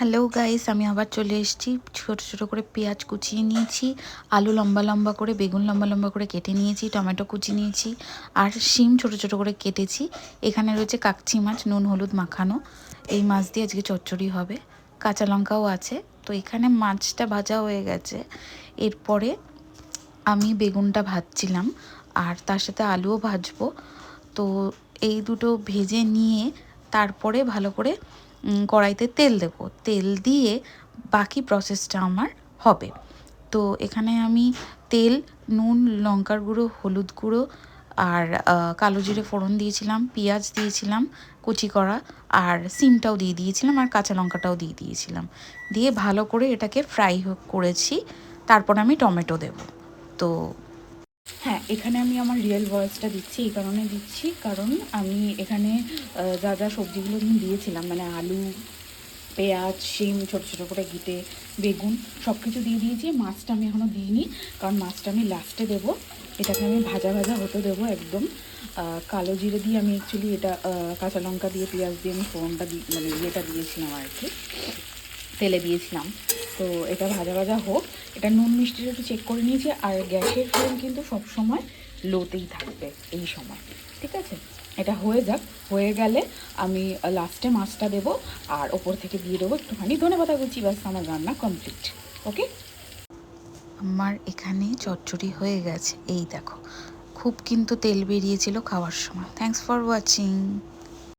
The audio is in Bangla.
হ্যালো গাইস, আমি আবার চলে এসেছি। ছোট ছোট করে পেঁয়াজ কুচিয়ে নিয়েছি, আলু লম্বা লম্বা করে, বেগুন লম্বা লম্বা করে কেটে নিয়েছি, টমেটো কুচি নিয়েছি, আর শিম ছোট ছোট করে কেটেছি। এখানে রয়েছে কাকচি মাছ, নুন হলুদ মাখানো। এই মাছ দিয়ে আজকে চচ্চড়ি হবে। কাঁচা লঙ্কাও আছে। তো এখানে মাছটা ভাজা হয়ে গেছে। এরপরে আমি বেগুনটা ভাজছিলাম, আর তার সাথে আলুও ভাজবো। তো এই দুটো ভেজে নিয়ে তারপরে ভালো করে কড়াইতে তেল দেব। তেল দিয়ে বাকি প্রসেসটা আমার হবে। তো এখানে আমি তেল, নুন, লঙ্কার গুঁড়ো, হলুদ গুঁড়ো আর কালো জিরে ফোড়ন দিয়েছিলাম, পেঁয়াজ দিয়েছিলাম কুচি করা, আর সিমটাও দিয়ে দিয়েছিলাম, আর কাঁচা লঙ্কাটাও দিয়ে দিয়েছিলাম। দিয়ে ভালো করে এটাকে ফ্রাই করেছি। তারপর আমি টমেটো দেব। তো হ্যাঁ, এখানে আমি আমার রিয়েল ভয়েসটা দিচ্ছি। এই কারণে দিচ্ছি কারণ আমি এখানে যা যা সবজিগুলো আমি দিয়েছিলাম, মানে আলু, পেঁয়াজ, শিম ছোটো ছোটো করে কেটে, বেগুন সব কিছু দিয়ে দিয়েছি। মাছটা আমি এখনও দিইনি, কারণ মাছটা আমি লাস্টে দেবো। এটাকে আমি ভাজা ভাজা হতে দেবো একদম। কালো জিরে দিয়ে আমি অ্যাকচুয়ালি এটা কাঁচা লঙ্কা দিয়ে পেঁয়াজ দিয়ে আমি ফোড়নটা মানে ইয়েটা দিয়েছিলাম আর কি, তেলে দিয়েছিলাম। তো এটা ভাজা ভাজা হোক। এটা নুন মিষ্টিটা একটু চেক করে নিয়েছি। আর গ্যাসের ফ্লেম কিন্তু সবসময় লোতেই থাকবে এই সময়, ঠিক আছে? এটা হয়ে যাক। হয়ে গেলে আমি লাস্টে মাছটা দেবো, আর ওপর থেকে দিয়ে দেবো একটুখানি ধনেপাতা কুচি। ব্যাস, আমার রান্না কমপ্লিট। ওকে, আমার এখানে চচ্চড়ি হয়ে গেছে। এই দেখো, খুব কিন্তু তেল বেরিয়েছিল খাওয়ার সময়। Thanks for watching.